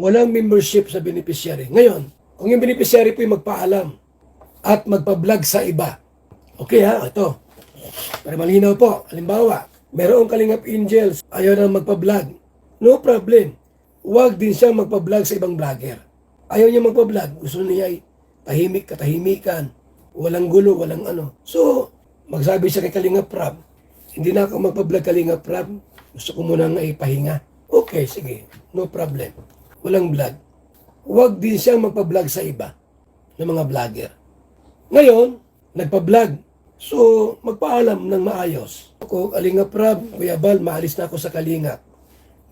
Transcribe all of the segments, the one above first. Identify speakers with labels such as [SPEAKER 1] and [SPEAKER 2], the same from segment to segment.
[SPEAKER 1] walang membership sa beneficiary. Ngayon, kung yung beneficiary po yung magpaalam at magpa-vlog sa iba. Okay ha, ito. Para malinaw po, halimbawa, merong Kalingap Angels, ayaw na magpa-vlog. No problem. Huwag din siyang magpa-vlog sa ibang vlogger. Ayaw niya magpa-vlog. Gusto niya ay tahimik, katahimikan. Walang gulo, walang ano. So, magsabi siya kay Kalingap Rab, hindi na ako magpa-vlog Kalingap Rab. Gusto ko muna nga ipahinga. Okay, sige. No problem. Walang vlog. Huwag din siyang magpa-vlog sa iba ng mga vlogger. Ngayon, nagpa-vlog. So, magpaalam ng maayos. Ako, Kalingap Rab, Kuya Bal, maalis na ako sa Kalingap.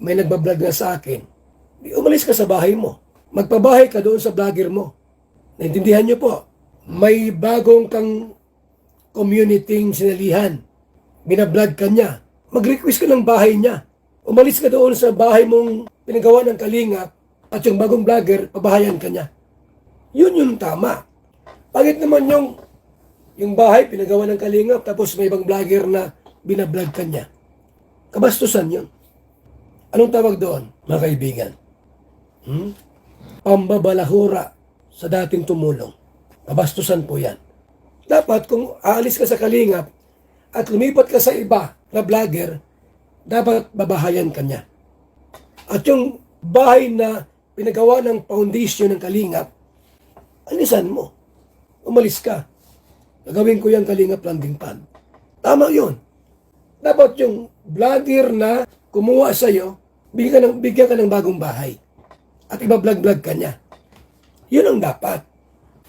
[SPEAKER 1] May nagbablog na sa akin. Di umalis ka sa bahay mo. Magpabahay ka doon sa vlogger mo. Naintindihan niyo po? May bagong kang community sinalihan. Binablog ka niya. Mag-request ka ng bahay niya. Umalis ka doon sa bahay mong pinagawa ng Kalingap at yung bagong vlogger, pabahayan ka niya. Yun yung tama. Pagit naman yung bahay pinagawa ng Kalingap tapos may ibang vlogger na binablog ka niya. Kabastusan yun. Anong tawag doon, mga kaibigan? Pambabalahura sa dating tumulong. Kabastusan po yan. Dapat kung aalis ka sa Kalingap at lumipat ka sa iba na vlogger, dapat babahayan ka niya. At yung bahay na pinagawa ng foundation ng Kalingap, alisan mo. Umalis ka. Gagawin ko yung Kalingap landing pad. Tama yun. Dapat yung vlogger na kumuha sa'yo, bigyan ka ng bagong bahay. At iba-vlog-vlog ka niya. Yun ang dapat.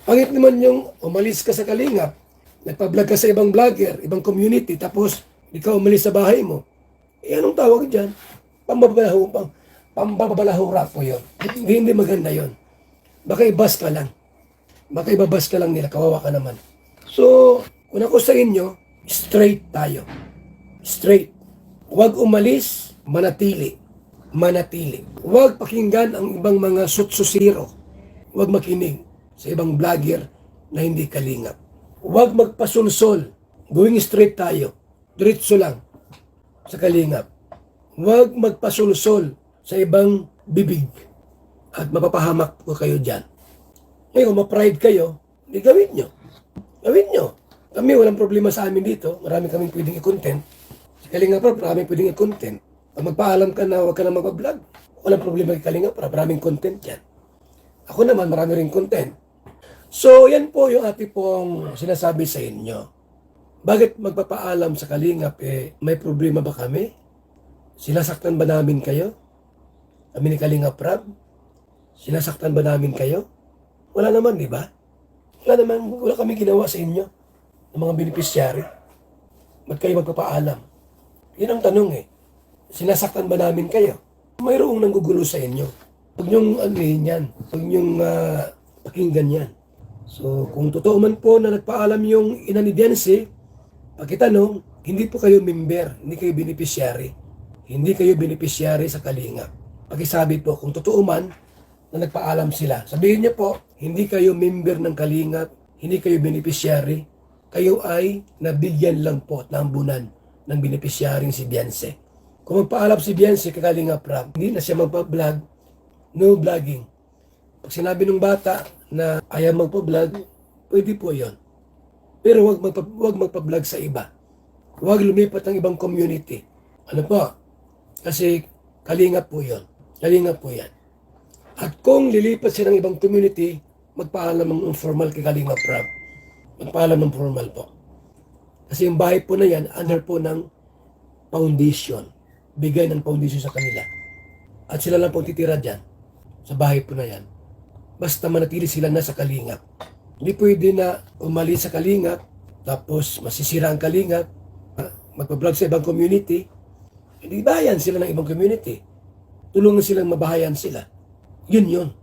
[SPEAKER 1] Pangit naman yung umalis ka sa Kalingap, nagpa-vlog ka sa ibang vlogger, ibang community, tapos ikaw umalis sa bahay mo. Anong tawag dyan? Pambabalahura po yun. Hindi maganda yun. Baka ibas ka lang. Baka ibabas ka lang nila, kawawa ka naman. So, kung ako sa inyo, straight tayo. Straight. Huwag umalis, manatili. Manatili. Huwag pakinggan ang ibang mga sutsusiro. Huwag makinig sa ibang vlogger na hindi Kalingap. Huwag magpasulsol. Going straight tayo. Diretso lang sa Kalingap. Huwag magpasulsol sa ibang bibig. At mapapahamak po kayo dyan. Ngayon, kung ma-pride kayo, di gawin nyo. Gawin nyo. Kami, walang problema sa amin dito. Marami kaming pwedeng i-content. Sa Kalingap, marami pwedeng i-content. Pag magpaalam ka na huwag ka na mag-vlog, walang problema kay Kalingap, maraming content yan. Ako naman, marami rin content. So, yan po yung ating pong sinasabi sa inyo. Bakit magpapaalam sa Kalingap, may problema ba kami? Sinasaktan ba namin kayo? Kami ni Kalingap Rab? Sinasaktan ba namin kayo? Wala naman, di ba? Wala kami ginawa sa inyo ng mga beneficiary. Ba't kayo magpapaalam? Yun ang tanong Sinasaktan ba namin kayo? Mayroong nanggugulo sa inyo. Huwag niyong anuhin yan. Huwag niyong pakinggan yan. So, kung totoo man po na nagpaalam yung ina ni Dianse, pakitanong, hindi po kayo member, hindi kayo beneficiary. Hindi kayo beneficiary sa Kalingap. Pakisabi po, kung totoo man na nagpaalam sila, sabihin niyo po, hindi kayo member ng Kalingap, hindi kayo beneficiary, kayo ay nabigyan lang po at naambunan ng beneficiaryng si Dianse. Kung magpaalam si Dianse kay Kalingap Rab, hindi na siya magpa-vlog, no vlogging. Pag sinabi ng bata na ayaw magpa-vlog, pwede po yon. Pero huwag magpa-vlog sa iba. Huwag lumipat ng ibang community. Ano po? Kasi Kalingap po yon. Kalingap po yan. At kung lilipat siya ng ibang community, magpaalam ng informal kay Kalingap Rab. Magpaalam ng formal po. Kasi yung bahay po na yan, under po ng foundation. Bigay ng foundation sa kanila. At sila lang po titira dyan. Sa bahay po na yan. Basta manatili sila na sa Kalingap. Hindi pwede na umalis sa Kalingap, tapos masisira ang Kalingap, magpa-vlog sa ibang community, hindi bayan sila ng ibang community. Tulungan silang mabahayan sila. Yun.